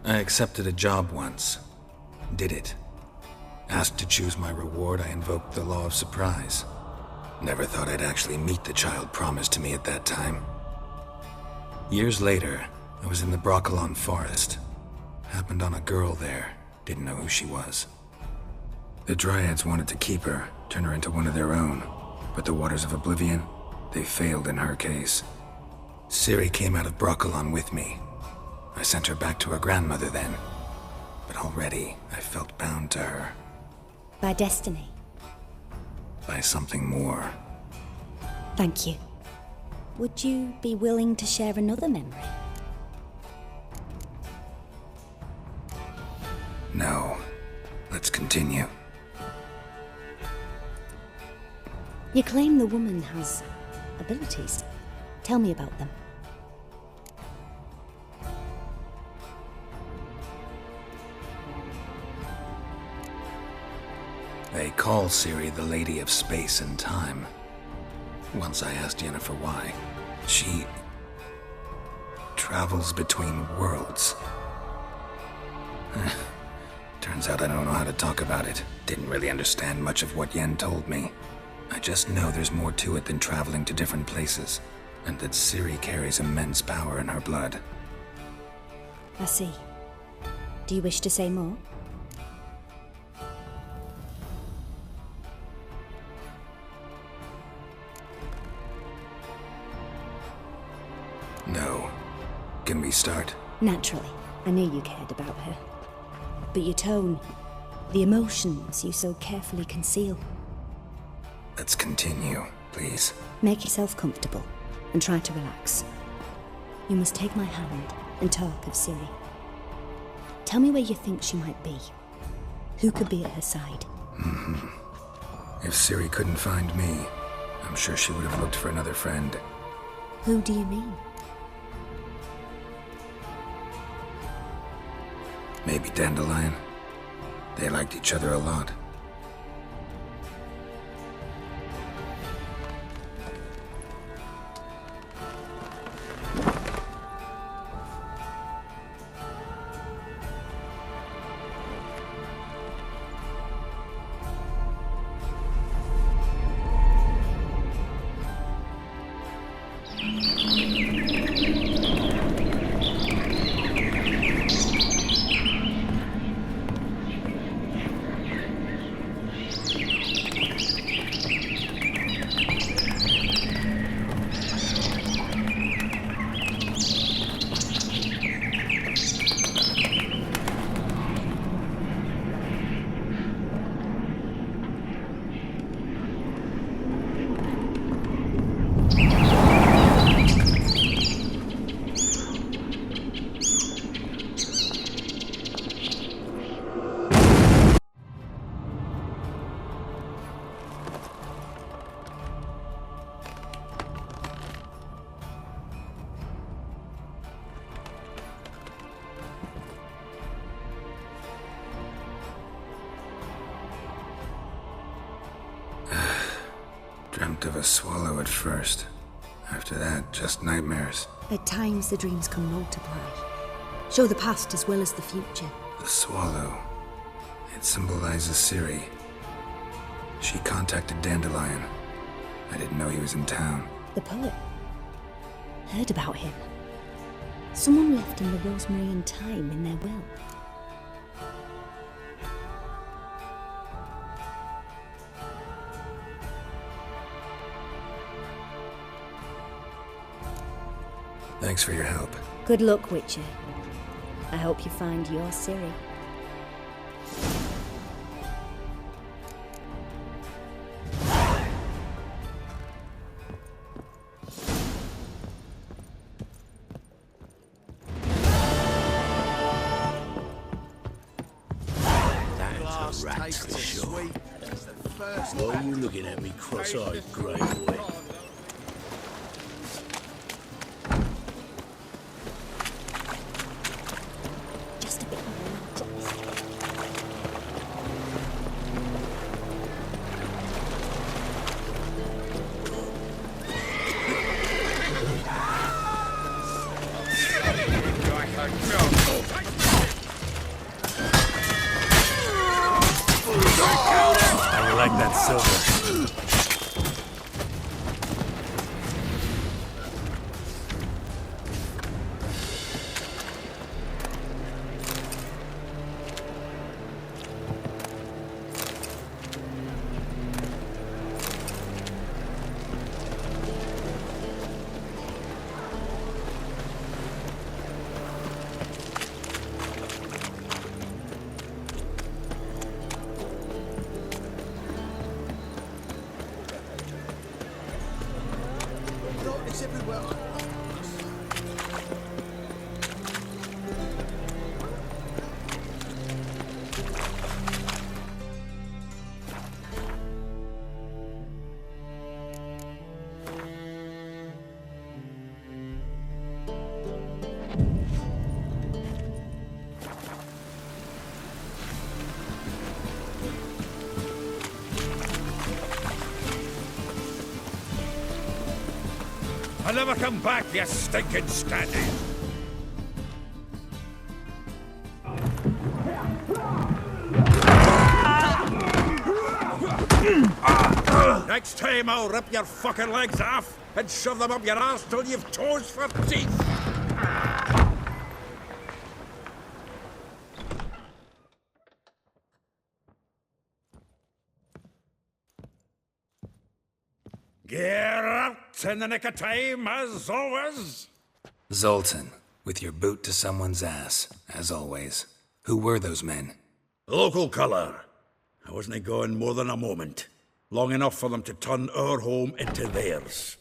I accepted a job once. Did it. Asked to choose my reward, I invoked the law of surprise. Never thought I'd actually meet the child promised to me at that time. Years later, I was in the Brokilon forest. Happened on a girl there. Didn't know who she was. The Dryads wanted to keep her, turn her into one of their own. But the Waters of Oblivion, they failed in her case. Ciri came out of Brokilon with me. I sent her back to her grandmother then. But already, I felt bound to her. By destiny? By something more. Thank you. Would you be willing to share another memory? No. Let's continue. You claim the woman has abilities. Tell me about them. They call Ciri the Lady of Space and Time. Once I asked Yennefer why. She travels between worlds. Turns out I don't know how to talk about it. Didn't really understand much of what Yen told me. I just know there's more to it than traveling to different places, and that Ciri carries immense power in her blood. I see. Do you wish to say more? No. Can we start? Naturally. I knew you cared about her. But your tone, the emotions you so carefully conceal. Let's continue, please. Make yourself comfortable and try to relax. You must take my hand and talk of Ciri. Tell me where you think she might be. Who could be at her side? If Ciri couldn't find me, I'm sure she would have looked for another friend. Who do you mean? Maybe Dandelion. They liked each other a lot. Dreamt of a swallow at first. After that, just nightmares. At times the dreams can multiply. Show the past as well as the future. The swallow. It symbolizes Ciri. She contacted Dandelion. I didn't know he was in town. The poet. Heard about him. Someone left him the rosemary and thyme in their will. Thanks for your help. Good luck, Witcher. I hope you find your Ciri. That's a rat for sure. Why are you looking at me cross-eyed, grey boy? Just a bit more. like that silver. I'll never come back, you stinking standing! Next time I'll rip your fucking legs off and shove them up your ass till you've toes for teeth! Geralt, in the nick of time, as always. Zoltan, with your boot to someone's ass, as always. Who were those men? Local colour. I wasn't gone more than a moment. Long enough for them to turn our home into theirs.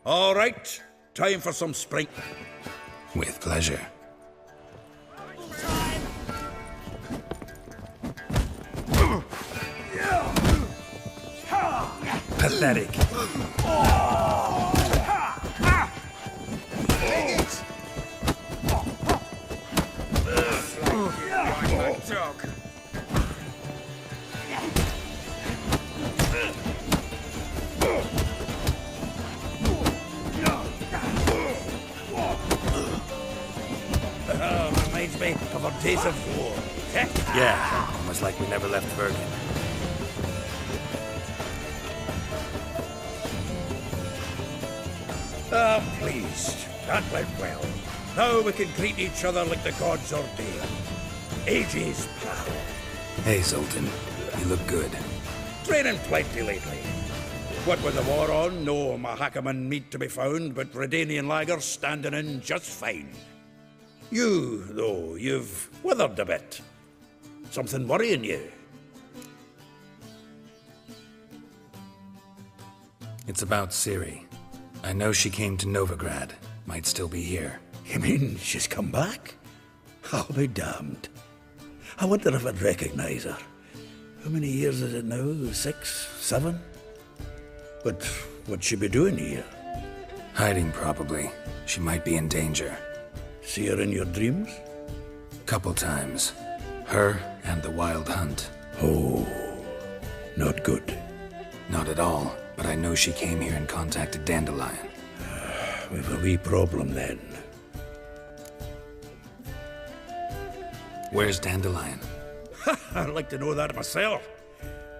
All right, time for some sprint. With pleasure. Pathetic. Reminds me of our days of war. Yeah, almost like we never left Bergen. Pleased. That went well. Now we can greet each other like the gods ordained. Ages, pal. Hey, Zoltan. You look good. Training plenty lately. What with the war on, no Mahakaman meat to be found, but Redanian lagers standing in just fine. You, though, you've withered a bit. Something worrying you? It's about Ciri. I know she came to Novigrad. Might still be here. You mean she's come back? I'll be damned. I wonder if I'd recognize her. How many years is it now? 6, 7? But what'd she be doing here? Hiding, probably. She might be in danger. See her in your dreams? Couple times. Her and the Wild Hunt. Oh, not good. Not at all, but I know she came here and contacted Dandelion. We've a wee problem then. Where's Dandelion? I'd like to know that myself.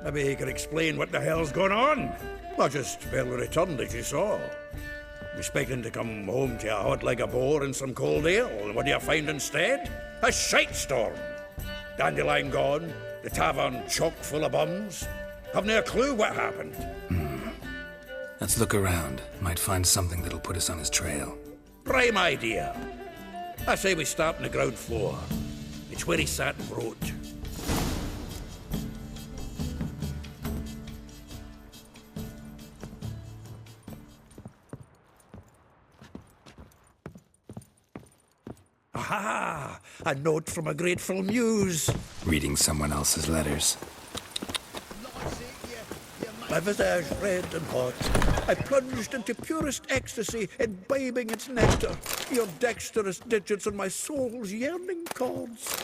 Maybe he could explain what the hell's going on. I just barely returned, as you saw. Expecting to come home to a hot like a boar and some cold ale, and what do you find instead? A shite-storm. Dandelion gone, the tavern chock full of bums. Haven't a clue what happened. Let's look around. Might find something that'll put us on his trail. Prime idea. I say we start on the ground floor. It's where he sat and wrote. Aha! A note from a grateful muse. Reading someone else's letters. My visage red and hot, I plunged into purest ecstasy, imbibing its nectar. Your dexterous digits on my soul's yearning chords.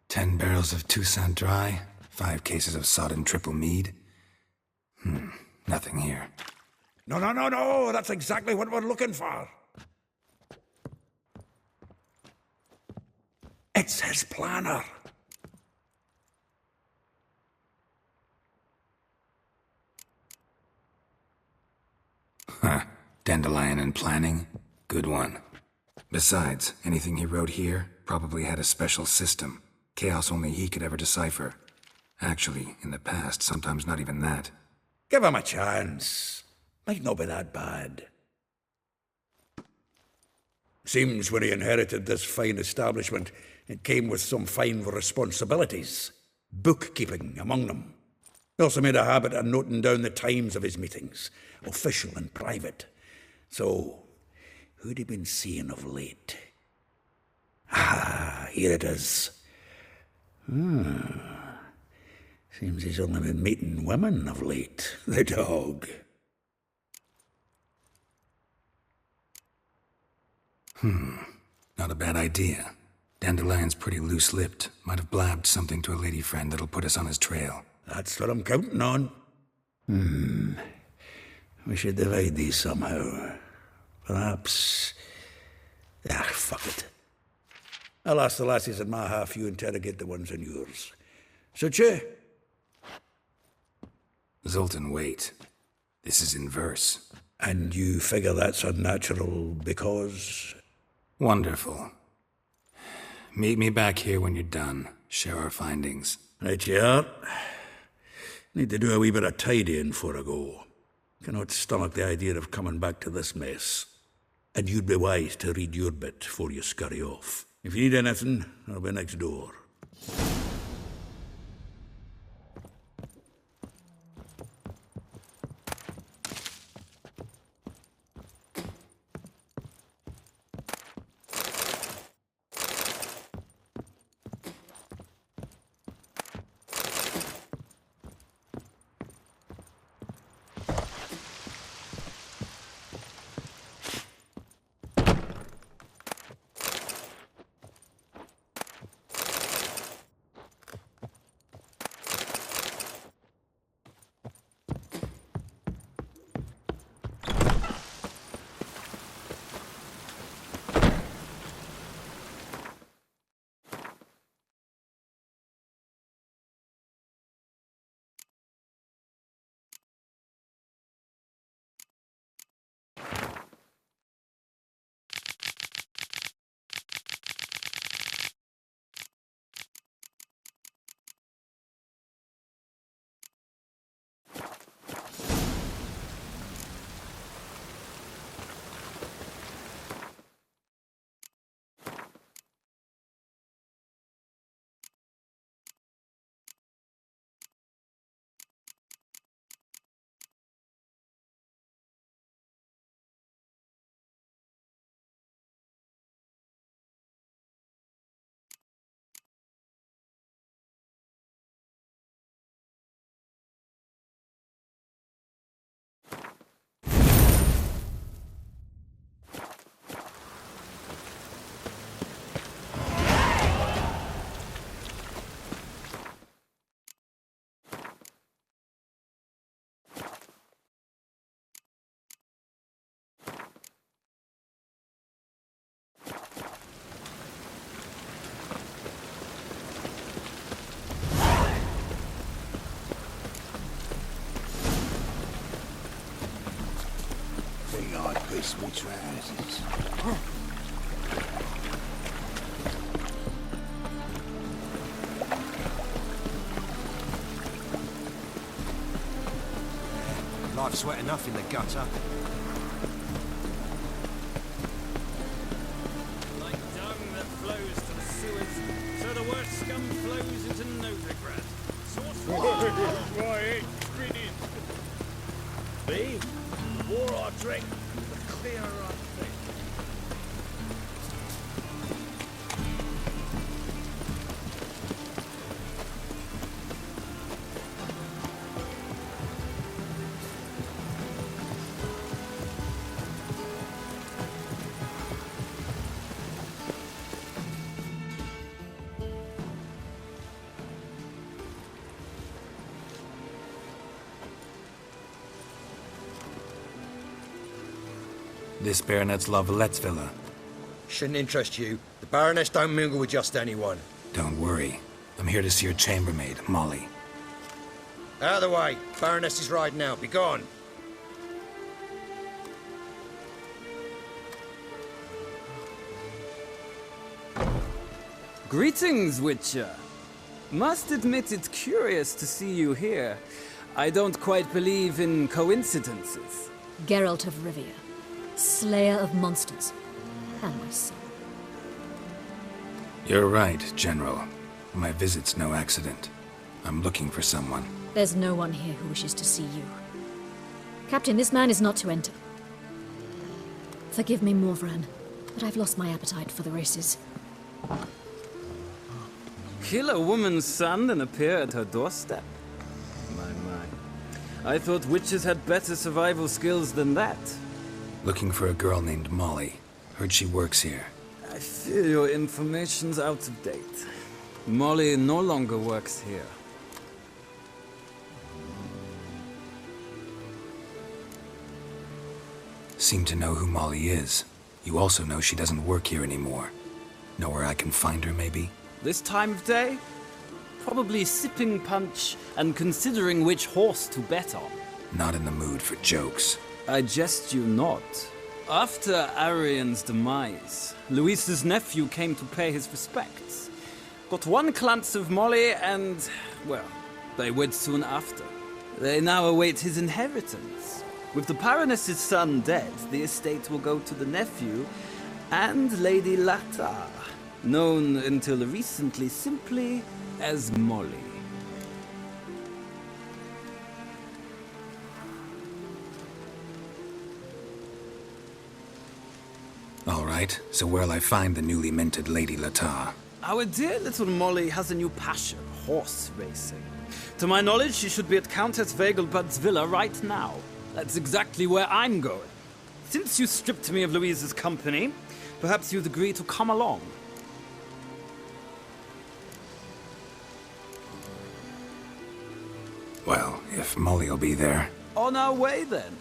10 barrels of Toussaint Dry, 5 cases of sodden triple mead. Nothing here. No, that's exactly what we're looking for. It's his planner. Huh. Dandelion and planning? Good one. Besides, anything he wrote here probably had a special system. Chaos only he could ever decipher. Actually, in the past, sometimes not even that. Give him a chance. Might not be that bad. Seems when he inherited this fine establishment, it came with some fine responsibilities. Bookkeeping among them. He also made a habit of noting down the times of his meetings, official and private. So, who'd he been seeing of late? Ah, here it is. Seems he's only been meeting women of late, the dog. Not a bad idea. Dandelion's pretty loose-lipped. Might have blabbed something to a lady friend that'll put us on his trail. That's what I'm counting on. We should divide these somehow. Perhaps... fuck it. I'll ask the lassies in my half, you interrogate the ones in yours. Suche? Zoltan, wait. This is in verse. And you figure that's unnatural because... Wonderful. Meet me back here when you're done. Share our findings. Right you are. Need to do a wee bit of tidying before I go. Cannot stomach the idea of coming back to this mess. And you'd be wise to read your bit before you scurry off. If you need anything, I'll be next door. Small trousers. Life's wet enough in the gutter. Like dung that flows to the sewers, so the worst scum flows into Novigrad. Why ain't grinning? Me? War or drink? Clear our thing. This Baronet's La Vallette's villa. Shouldn't interest you. The Baroness don't mingle with just anyone. Don't worry. I'm here to see your chambermaid, Molly. Out of the way. Baroness is riding out. Be gone. Greetings, Witcher. Must admit it's curious to see you here. I don't quite believe in coincidences. Geralt of Rivia, slayer of monsters, and my son. You're right, General. My visit's no accident. I'm looking for someone. There's no one here who wishes to see you. Captain, this man is not to enter. Forgive me, Morvran, but I've lost my appetite for the races. Kill a woman's son and appear at her doorstep? My. I thought witches had better survival skills than that. Looking for a girl named Molly. Heard she works here. I fear your information's out of date. Molly no longer works here. Seem to know who Molly is. You also know she doesn't work here anymore. Know where I can find her, maybe? This time of day? Probably sipping punch and considering which horse to bet on. Not in the mood for jokes. I jest you not. After Arian's demise, Luis's nephew came to pay his respects. Got one glance of Molly and, well, they wed soon after. They now await his inheritance. With the Baroness's son dead, the estate will go to the nephew and Lady Latar, known until recently simply as Molly. All right, so where'll I find the newly minted Lady Latar? Our dear little Molly has a new passion, horse racing. To my knowledge, she should be at Countess Vegelbud's villa right now. That's exactly where I'm going. Since you stripped me of Louise's company, perhaps you'd agree to come along. Well, if Molly'll be there. On our way, then.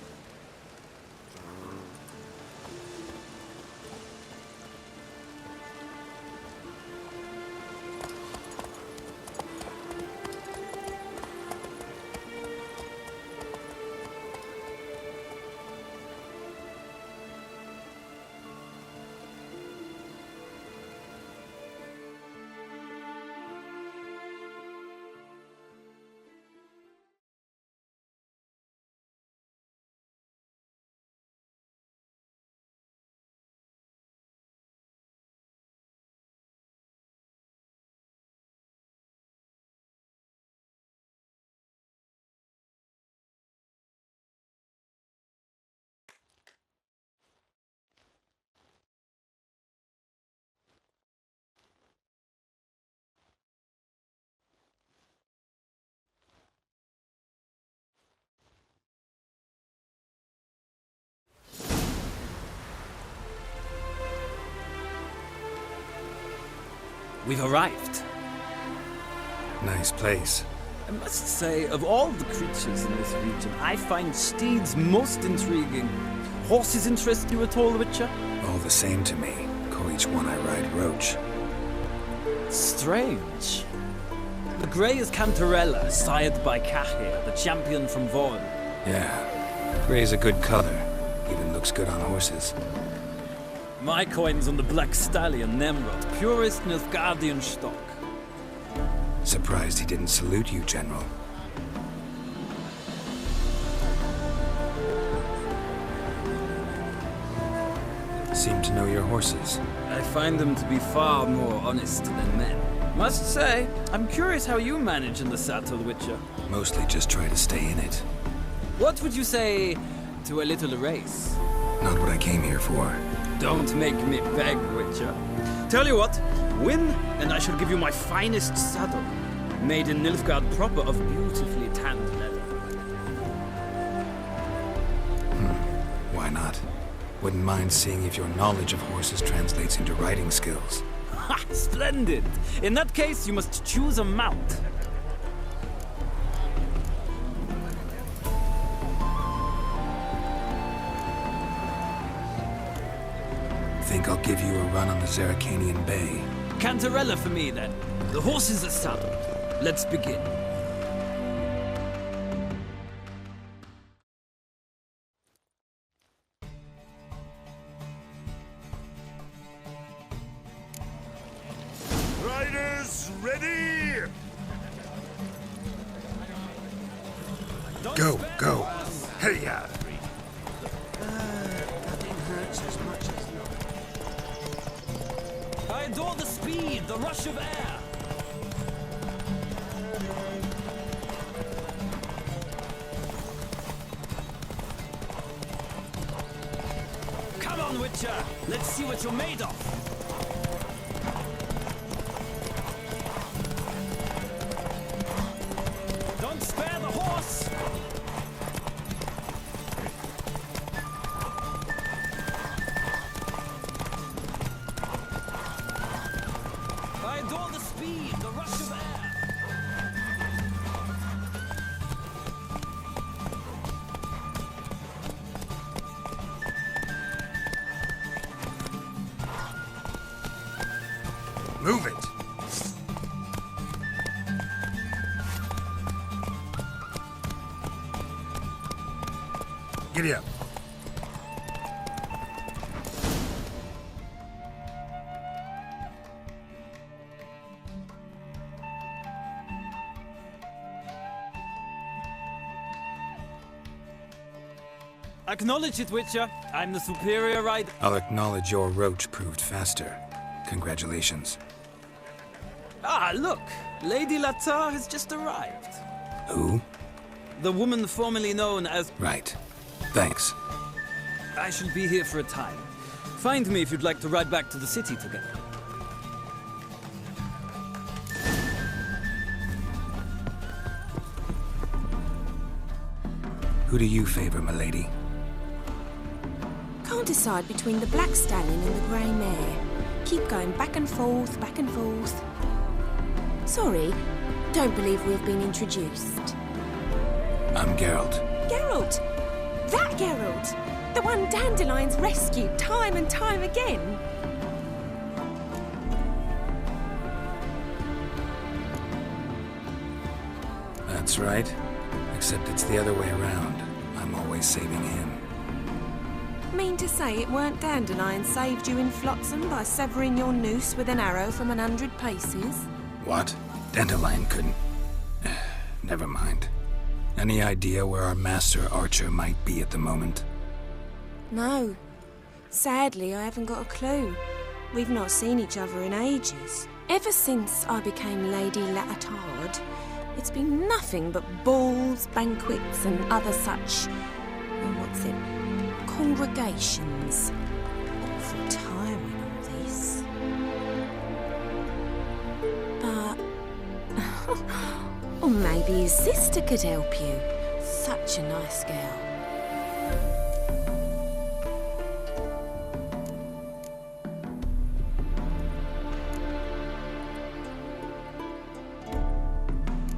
We've arrived. Nice place. I must say, of all the creatures in this region, I find steeds most intriguing. Horses interest you at all, Witcher? All the same to me. Call each one I ride Roach. Strange. The grey is Cantarella, sired by Cahir, the champion from Vorn. Yeah. Gray's a good color. Even looks good on horses. My coin's on the Black Stallion, Nemrod, purest Nilfgaardian stock. Surprised he didn't salute you, General. Seem to know your horses. I find them to be far more honest than men. Must say, I'm curious how you manage in the saddle, Witcher. Mostly just try to stay in it. What would you say to a little race? Not what I came here for. Don't make me beg, Witcher. Tell you what, win, and I shall give you my finest saddle, made in Nilfgaard proper of beautifully tanned leather. Why not? Wouldn't mind seeing if your knowledge of horses translates into riding skills. Ha! Splendid! In that case, you must choose a mount. think I'll give you a run on the Zerrikanian Bay. Cantarella for me, then. The horses are saddled. Let's begin. Riders, ready! Go, go. Hey-ya! Nothing hurts as much as not. I adore the speed, the rush of air. Come on, Witcher. Let's see what you're made of. Don't spare the horse. I adore the speed, the rush of air. Move it! Giddy up. Acknowledge it, Witcher. I'm the superior rider. I'll acknowledge your roach proved faster. Congratulations. Ah, look! Lady Latar has just arrived. Who? The woman formerly known as... Right. Thanks. I shall be here for a time. Find me if you'd like to ride back to the city together. Who do you favor, milady? Can't decide between the black stallion and the grey mare. Keep going back and forth, back and forth. Sorry, don't believe we've been introduced. I'm Geralt. Geralt! That Geralt! The one Dandelion's rescued time and time again. That's right. Except it's the other way around. I'm always saving him. Mean to say it weren't Dandelion saved you in Flotsam by severing your noose with an arrow from 100 paces? What? Dandelion couldn't... Never mind. Any idea where our master archer might be at the moment? No. Sadly, I haven't got a clue. We've not seen each other in ages. Ever since I became Lady Lattard, it's been nothing but balls, banquets, and other such... congregations. Awful tiring, all this. But... or maybe his sister could help you. Such a nice girl.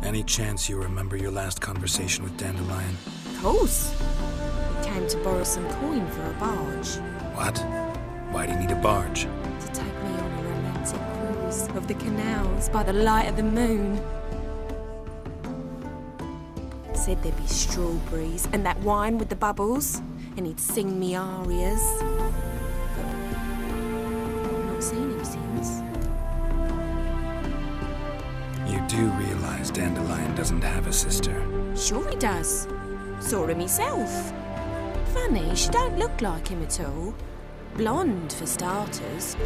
Any chance you remember your last conversation with Dandelion? Of course. He came to borrow some coin for a barge. What? Why do you need a barge? To take me on a romantic cruise of the canals by the light of the moon. Said there'd be strawberries and that wine with the bubbles, and he'd sing me arias. But I've not seen him since. You do realize Dandelion doesn't have a sister. Sure he does. Saw him himself. Funny, she don't look like him at all. Blonde, for starters.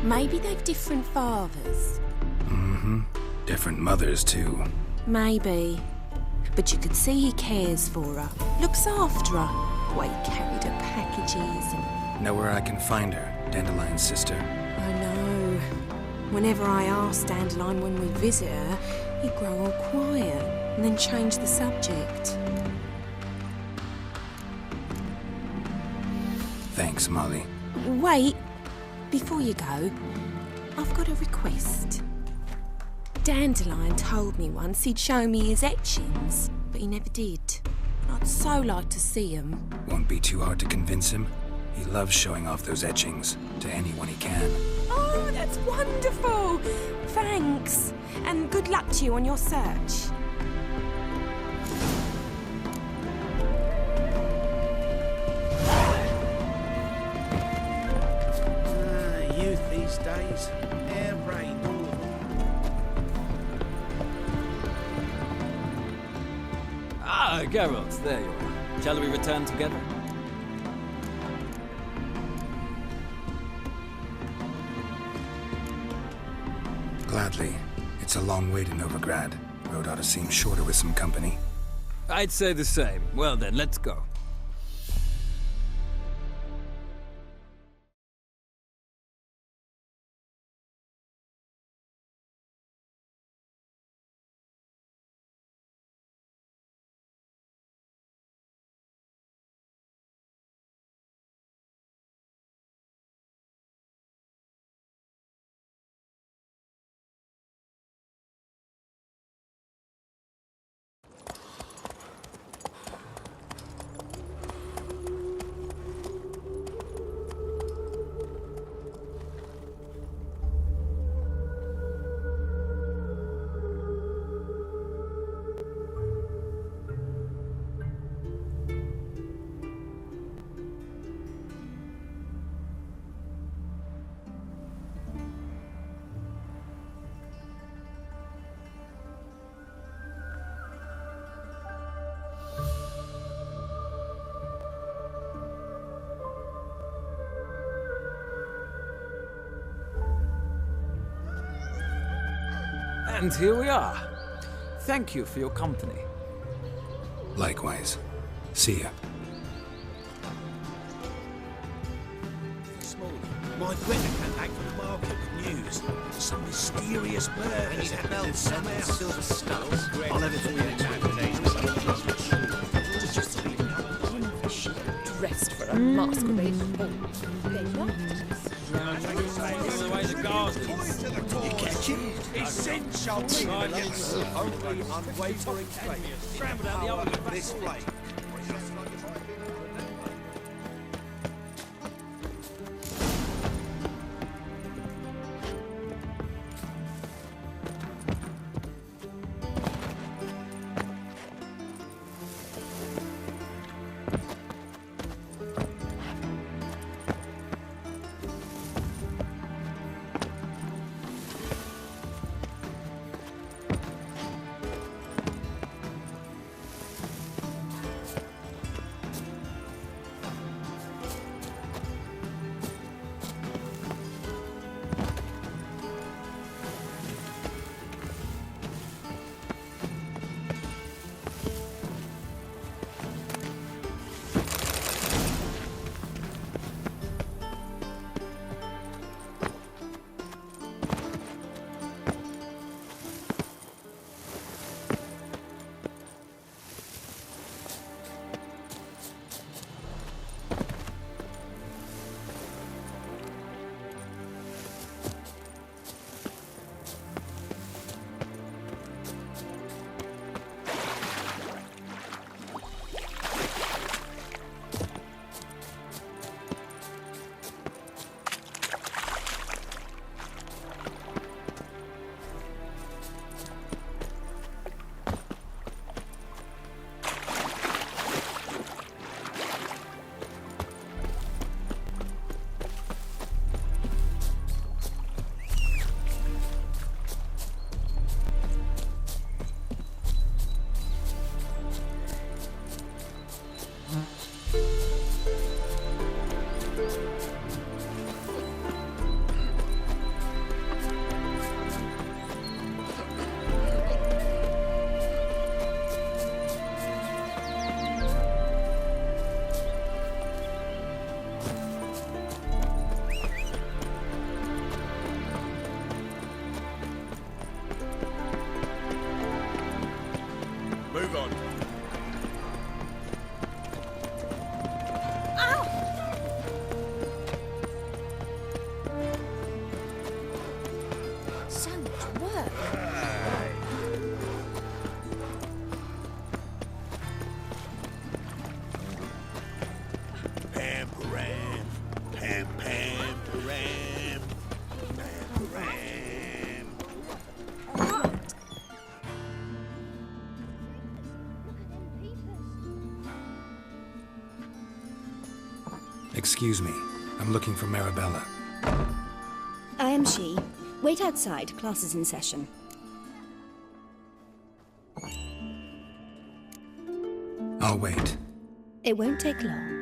Maybe they've different fathers. Mm-hmm. Different mothers, too. Maybe. But you could see he cares for her. Looks after her. The way he carried her packages and... Know where I can find her, Dandelion's sister? I know. Whenever I asked Dandelion when we visit her, he'd grow all quiet and then change the subject. Thanks, Molly. Wait. Before you go, I've got a request. Dandelion told me once he'd show me his etchings, but he never did. I'd so like to see them. Won't be too hard to convince him. He loves showing off those etchings to anyone he can. Oh, that's wonderful! Thanks. And good luck to you on your search. Youth these days. Hair-brained, all of them. Ah, Geralt, there you are. Shall we return together? Gladly. It's a long way to Novigrad. Road ought to seem shorter with some company. I'd say the same. Well then, let's go. And here we are. Thank you for your company. Likewise. See ya. My Greta came back from the market with news. Some mysterious bird has happened somehow. I'll have it for you next Dressed for a masquerade ball. You catch him? Essential. Only unwavering faith. Scrambled out the old this blade. Excuse me. I'm looking for Marabella. I am she. Wait outside. Class is in session. I'll wait. It won't take long.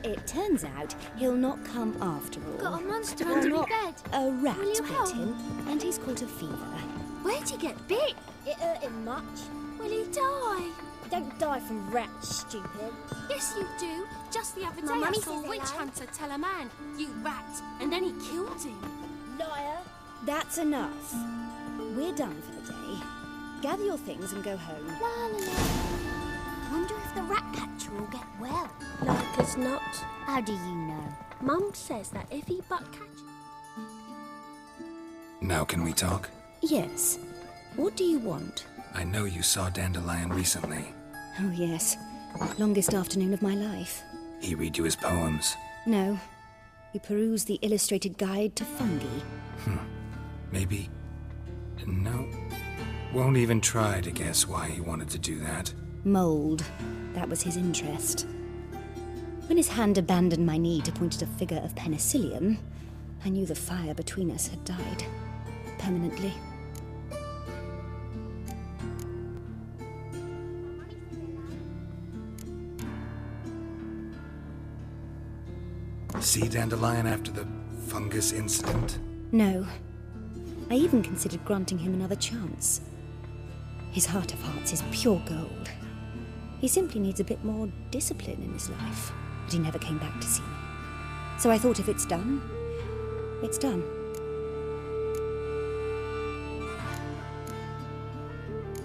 It turns out he'll not come after all. Got a monster Well, under my not bed. A rat Will you bit help? him, and he's caught a fever. Where'd he get bit? It hurt him much. Will he die? Don't die from rats, stupid. Yes, you do. Just the other day My I mummy saw says a witch hello. hunter tell a man, "You rat," and then he killed him. Liar. That's enough. We're done for the day. Gather your things and go home. La la la. Wonder if the rat catcher will get well. Like as not. How do you know? Mum says that if he but catch... Now can we talk? Yes. What do you want? I know you saw Dandelion recently. Oh, yes. Longest afternoon of my life. He read you his poems. No. He perused the illustrated guide to fungi. Maybe... No. Won't even try to guess why he wanted to do that. Mold. That was his interest. When his hand abandoned my knee to point at a figure of penicillium, I knew the fire between us had died. Permanently. See Dandelion after the fungus incident? No. I even considered granting him another chance. His heart of hearts is pure gold. He simply needs a bit more discipline in his life. But he never came back to see me. So I thought if it's done, it's done.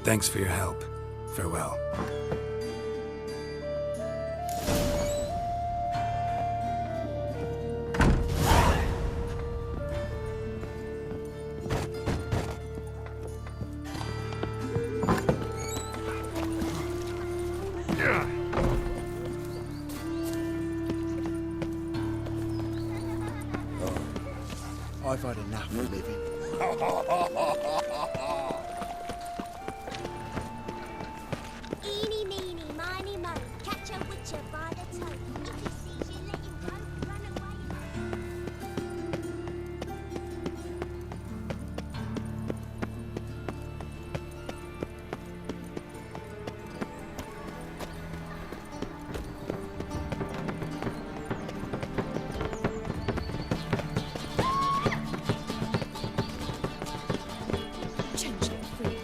Thanks for your help. Farewell. I've had enough of living. Eeny, meeny, miny, mo. Catch a witcher by the toe. If he sees you, let him go. Run away. Change it, freak.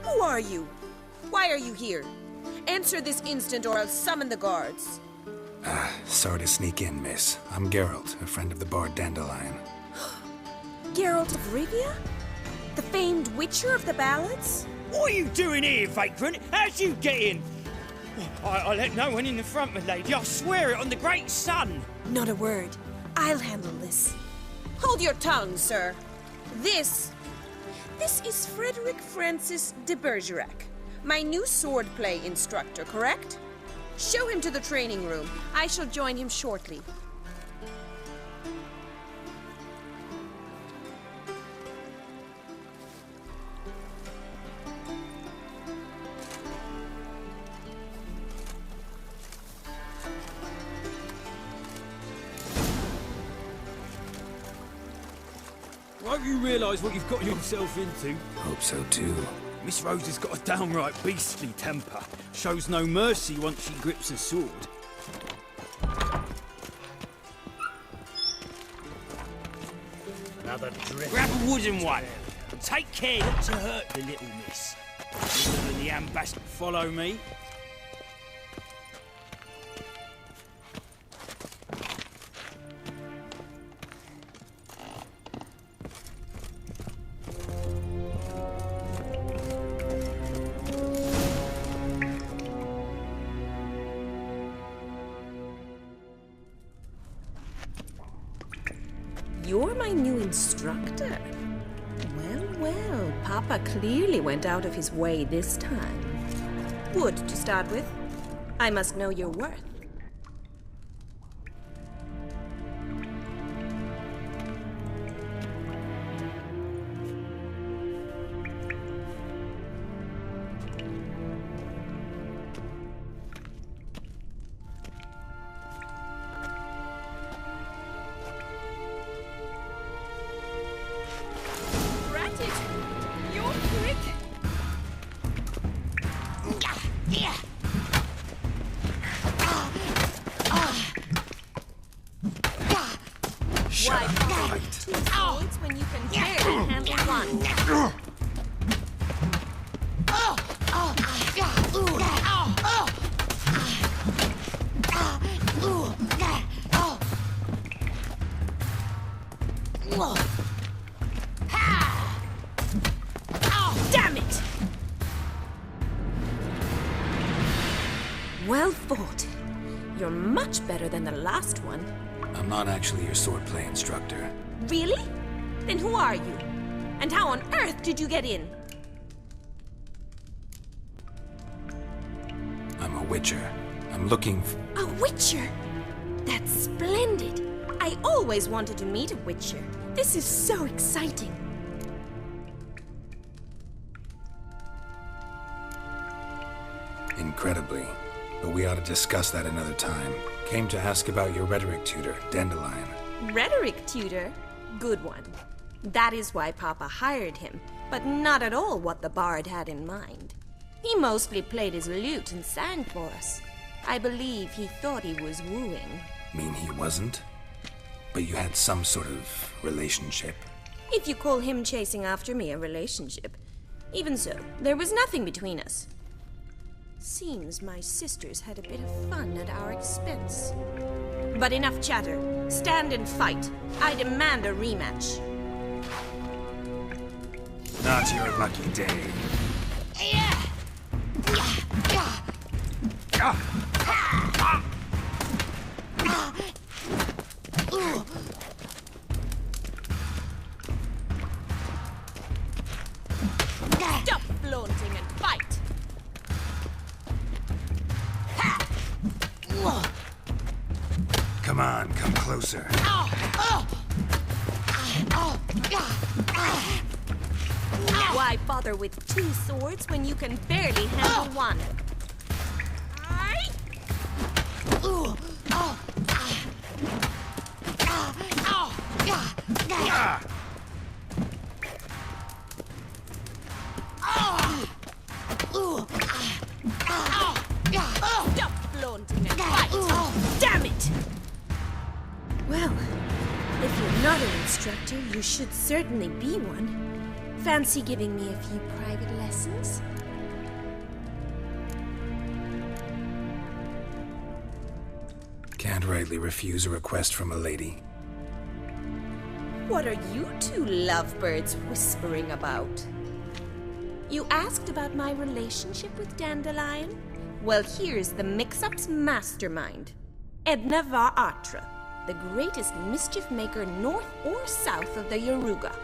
Who are you? Why are you here? Answer this instant or I'll summon the guards. Sorry to sneak in, miss. I'm Geralt, a friend of the bard Dandelion. Geralt of Rivia? The famed witcher of the ballads? What are you doing here, vagrant? How'd you get in? I let no one in the front, my lady. I swear it on the great sun. Not a word. I'll handle this. Hold your tongue, sir. This is Frederick Francis de Bergerac, my new swordplay instructor, correct? Show him to the training room. I shall join him shortly. Won't you realise what you've got yourself into? Hope so too. Miss Rose has got a downright beastly temper. Shows no mercy once she grips a sword. Another drink. Grab a wooden one. And take care not to hurt the little miss. Other than the ambassador. Follow me. You're my new instructor? Well, well, Papa clearly went out of his way this time. Wood, to start with. I must know your worth. Why bother with two swords when you can barely handle one? Damn it! Well fought. You're much better than the last one. I'm not actually your swordplay instructor. Really? Then who are you? And how on earth did you get in? I'm a witcher. I'm looking for... A witcher? That's splendid. I always wanted to meet a witcher. This is so exciting. Incredibly. But we ought to discuss that another time. Came to ask about your rhetoric tutor, Dandelion. Rhetoric tutor? Good one. That is why Papa hired him, but not at all what the bard had in mind. He mostly played his lute and sang for us. I believe he thought he was wooing. Mean he wasn't? But you had some sort of relationship? If you call him chasing after me a relationship. Even so, there was nothing between us. Seems my sisters had a bit of fun at our expense. But enough chatter. Stand and fight. I demand a rematch. Not your lucky day. Stop flaunting and fight! Come on, come closer. Why bother with two swords when you can barely handle one? Stop flaunting and fight! Damn it! Well, if you're not an instructor, you should certainly be one. Fancy giving me a few private lessons? Can't rightly refuse a request from a lady. What are you two lovebirds whispering about? You asked about my relationship with Dandelion? Well, here's the mix-up's mastermind. Edna var Atra, the greatest mischief maker north or south of the Yaruga.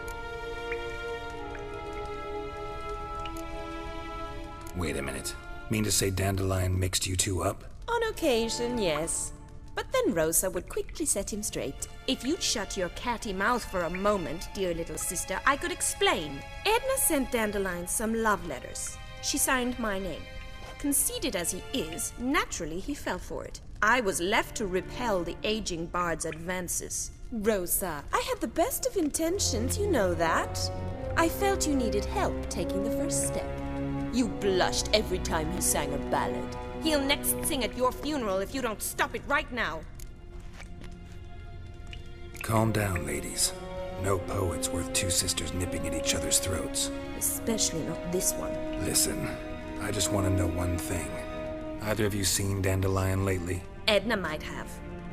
Wait a minute. Mean to say Dandelion mixed you two up? On occasion, yes. But then Rosa would quickly set him straight. If you'd shut your catty mouth for a moment, dear little sister, I could explain. Edna sent Dandelion some love letters. She signed my name. Conceited as he is, naturally he fell for it. I was left to repel the aging bard's advances. Rosa, I had the best of intentions, you know that. I felt you needed help taking the first step. You blushed every time he sang a ballad. He'll next sing at your funeral if you don't stop it right now. Calm down, ladies. No poet's worth two sisters nipping at each other's throats. Especially not this one. Listen, I just want to know one thing. Either of you seen Dandelion lately? Edna might have.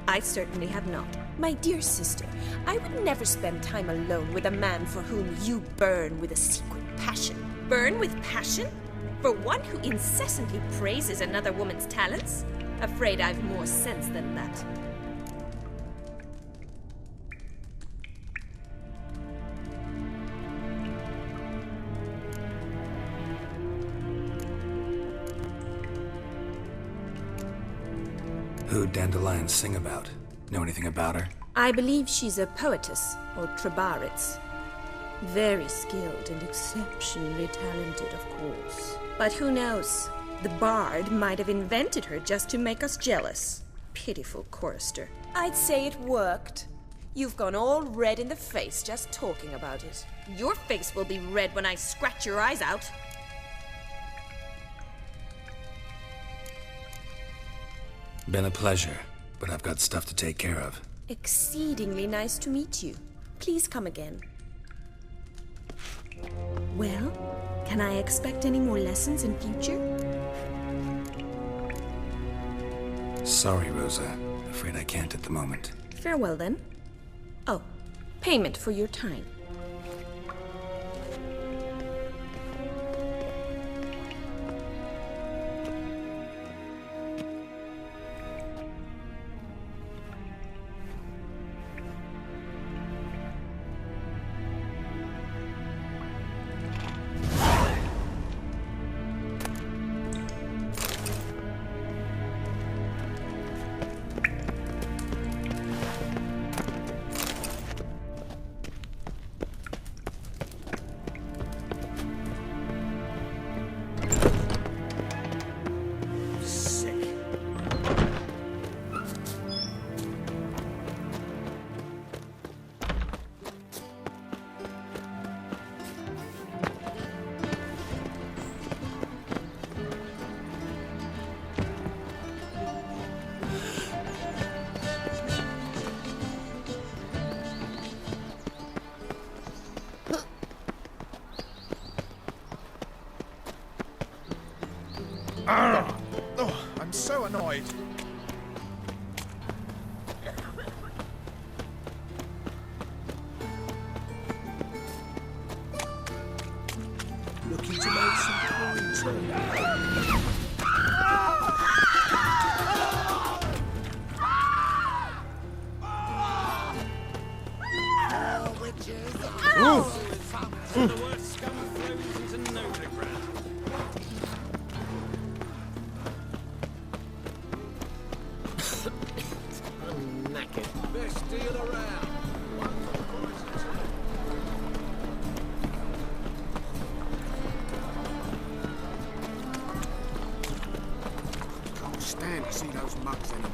I certainly have not. My dear sister, I would never spend time alone with a man for whom you burn with a secret passion. Burn with passion? For one who incessantly praises another woman's talents? Afraid I've more sense than that. Who'd Dandelion sing about? Know anything about her? I believe she's a poetess, or Trebaritz. Very skilled and exceptionally talented, of course. But who knows? The bard might have invented her just to make us jealous. Pitiful chorister. I'd say it worked. You've gone all red in the face just talking about it. Your face will be red when I scratch your eyes out. Been a pleasure, but I've got stuff to take care of. Exceedingly nice to meet you. Please come again. Well, can I expect any more lessons in future? Sorry, Rosa. Afraid I can't at the moment. Farewell, then. Oh, payment for your time. Oh, I'm so annoyed. Looking to make some coins here. So the word scum flows into Novigrad. I'm knackered. Best deal around. Can't stand to see those mugs anymore.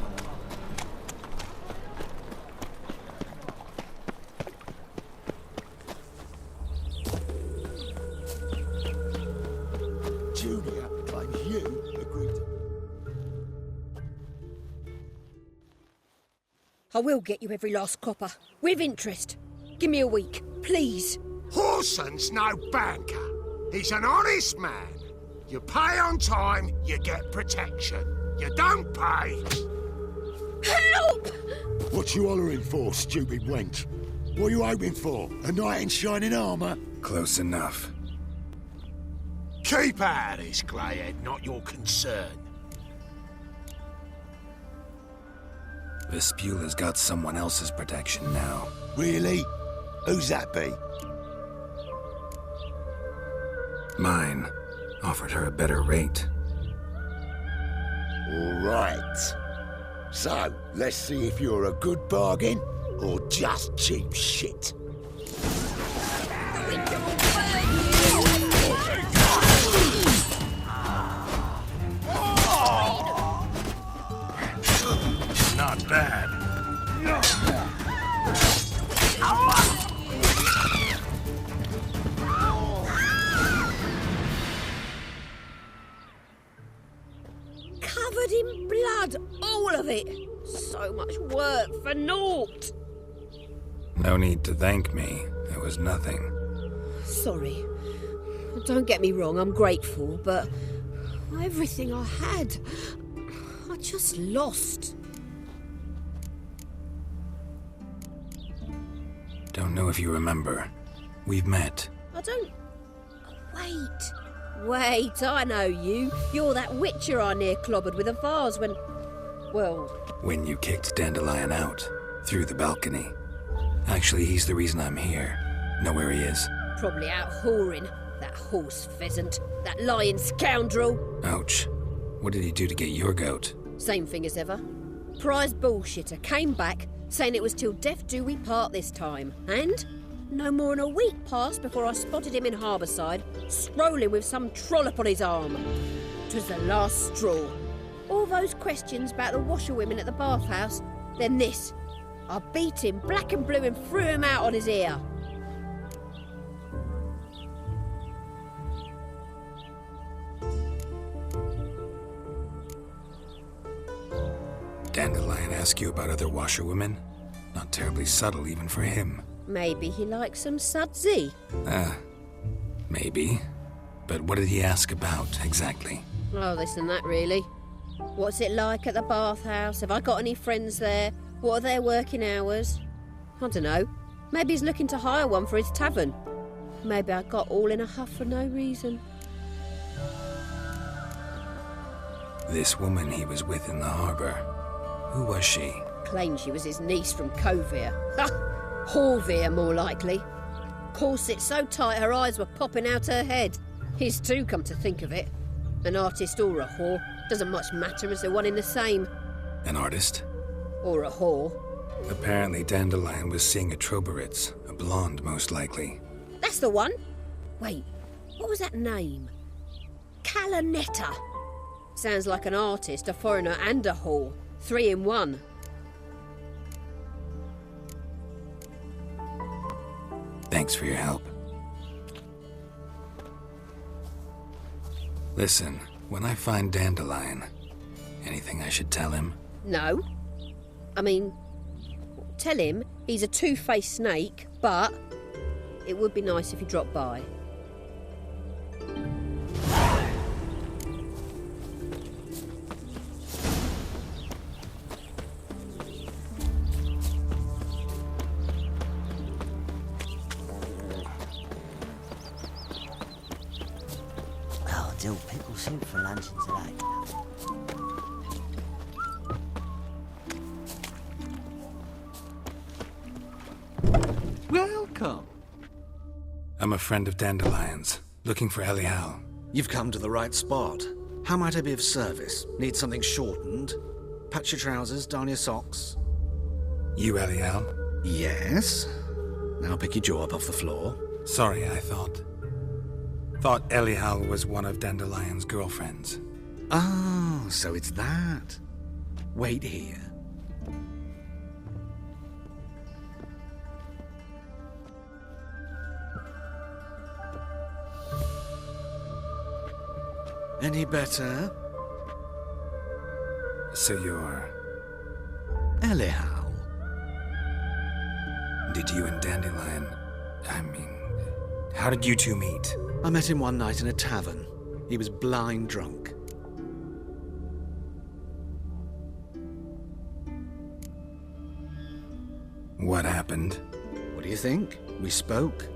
Junior claims you agreed to... I will get you every last copper, with interest. Give me a week, please. Horson's no banker. He's an honest man. You pay on time, you get protection. You don't pay... Help! What you hollering for, stupid wench? What are you hoping for? A knight in shining armour? Close enough. Keep out of this, Greyhead, not your concern. Vespula's got someone else's protection now. Really? Who's that be? Mine. Offered her a better rate. All right. So, let's see if you're a good bargain or just cheap shit. Not bad. In blood, all of it. So much work for naught. No need to thank me. It was nothing. Sorry. Don't get me wrong, I'm grateful, but everything I had, I just lost. Don't know if you remember. We've met. I don't... Wait, I know you. You're that witcher I near clobbered with a vase when... Well... When you kicked Dandelion out, through the balcony. Actually, he's the reason I'm here. Know where he is? Probably out whoring. That horse pheasant. That lying scoundrel. Ouch. What did he do to get your goat? Same thing as ever. Prize bullshitter came back, saying it was till death do we part this time. And... no more than a week passed before I spotted him in Harbourside, strolling with some trollop on his arm. 'Twas the last straw. All those questions about the washerwomen at the bathhouse, then this. I beat him black and blue and threw him out on his ear. Dandelion ask you about other washerwomen? Not terribly subtle even for him. Maybe he likes some sudsy. Maybe. But what did he ask about, exactly? Oh, this and that, really. What's it like at the bathhouse? Have I got any friends there? What are their working hours? I don't know. Maybe he's looking to hire one for his tavern. Maybe I got all in a huff for no reason. This woman he was with in the harbour. Who was she? Claimed she was his niece from Kovir. Ha! Horvir, more likely. Corset so tight her eyes were popping out her head. His too, come to think of it. An artist or a whore. Doesn't much matter as they're one in the same. An artist? Or a whore. Apparently Dandelion was seeing a Troberitz. A blonde, most likely. That's the one. Wait, what was that name? Calanetta. Sounds like an artist, a foreigner and a whore. 3 in 1. Thanks for your help. Listen, when I find Dandelion, anything I should tell him? No. I mean, tell him he's a two-faced snake, but it would be nice if he dropped by. Dill pickle soup for luncheon today. Welcome. I'm a friend of Dandelion's, looking for Elial. You've come to the right spot. How might I be of service? Need something shortened? Patch your trousers, darn your socks. You Elial? Yes. Now pick your jaw up off the floor. Sorry, I thought Elial was one of Dandelion's girlfriends. Oh, so it's that. Wait here. Any better? So you're... Elial. Did you and Dandelion... how did you two meet? I met him one night in a tavern. He was blind drunk. What happened? What do you think? We spoke.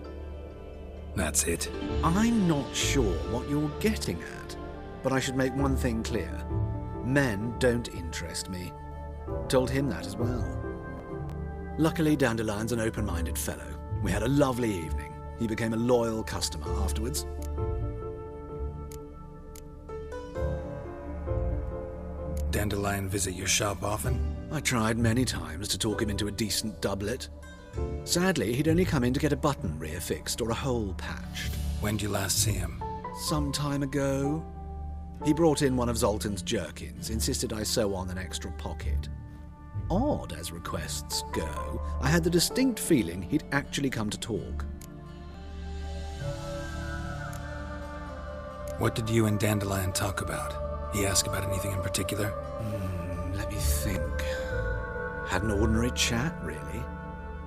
That's it. I'm not sure what you're getting at, but I should make one thing clear. Men don't interest me. Told him that as well. Luckily, Dandelion's an open-minded fellow. We had a lovely evening. He became a loyal customer afterwards. Dandelion visit your shop often? I tried many times to talk him into a decent doublet. Sadly, he'd only come in to get a button rear fixed or a hole patched. When did you last see him? Some time ago. He brought in one of Zoltan's jerkins, insisted I sew on an extra pocket. Odd as requests go, I had the distinct feeling he'd actually come to talk. What did you and Dandelion talk about? He asked about anything in particular? Let me think. Had an ordinary chat, really.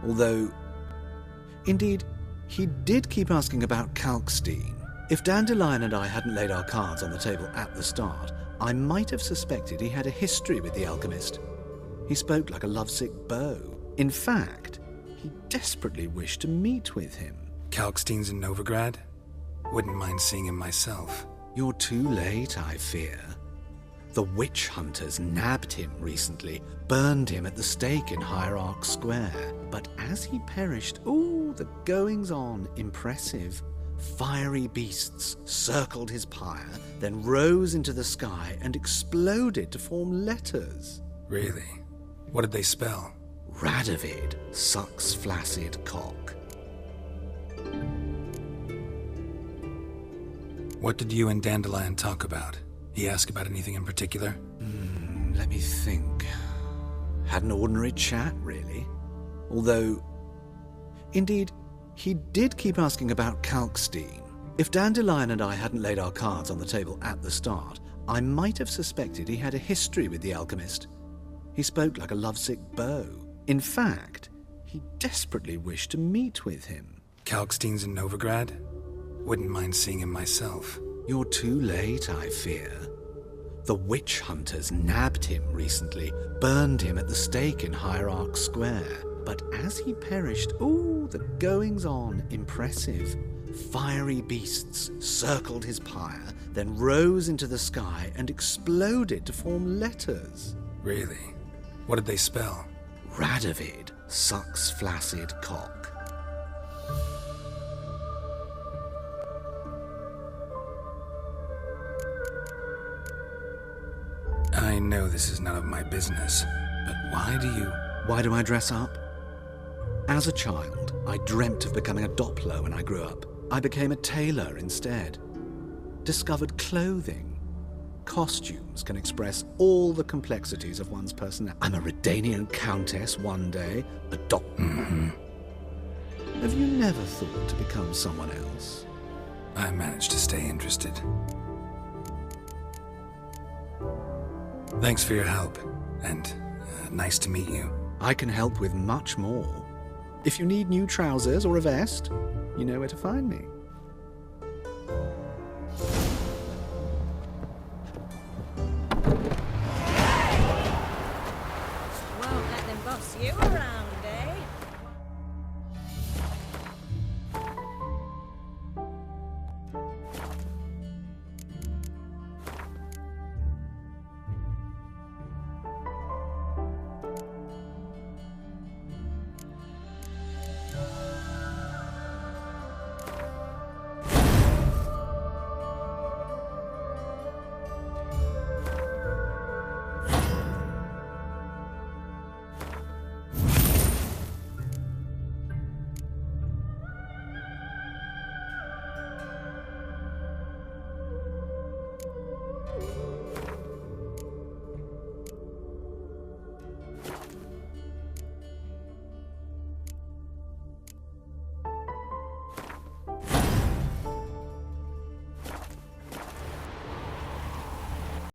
Although, indeed, he did keep asking about Kalkstein. If Dandelion and I hadn't laid our cards on the table at the start, I might have suspected he had a history with the alchemist. He spoke like a lovesick beau. In fact, he desperately wished to meet with him. Kalkstein's in Novigrad? Wouldn't mind seeing him myself. You're too late, I fear. The witch hunters nabbed him recently, burned him at the stake in Hierarch Square. But as he perished, the goings-on, impressive. Fiery beasts circled his pyre, then rose into the sky and exploded to form letters. Really? What did they spell? Radovid sucks flaccid cock. What did you and Dandelion talk about? He asked about anything in particular? Let me think. Had an ordinary chat, really. Although, indeed, he did keep asking about Kalkstein. If Dandelion and I hadn't laid our cards on the table at the start, I might have suspected he had a history with the alchemist. He spoke like a lovesick beau. In fact, he desperately wished to meet with him. Kalkstein's in Novigrad? Wouldn't mind seeing him myself. You're too late, I fear. The witch hunters nabbed him recently, burned him at the stake in Hierarch Square. But as he perished, the goings-on, impressive. Fiery beasts circled his pyre, then rose into the sky and exploded to form letters. Really? What did they spell? Radovid sucks flaccid cock. I know this is none of my business, but why do I dress up? As a child, I dreamt of becoming a Doppler when I grew up. I became a tailor instead. Discovered clothing. Costumes can express all the complexities of one's personality. I'm a Redanian countess one day, a Doppler. Have you never thought to become someone else? I managed to stay interested. Thanks for your help, and nice to meet you. I can help with much more. If you need new trousers or a vest, you know where to find me. Won't let them boss you around.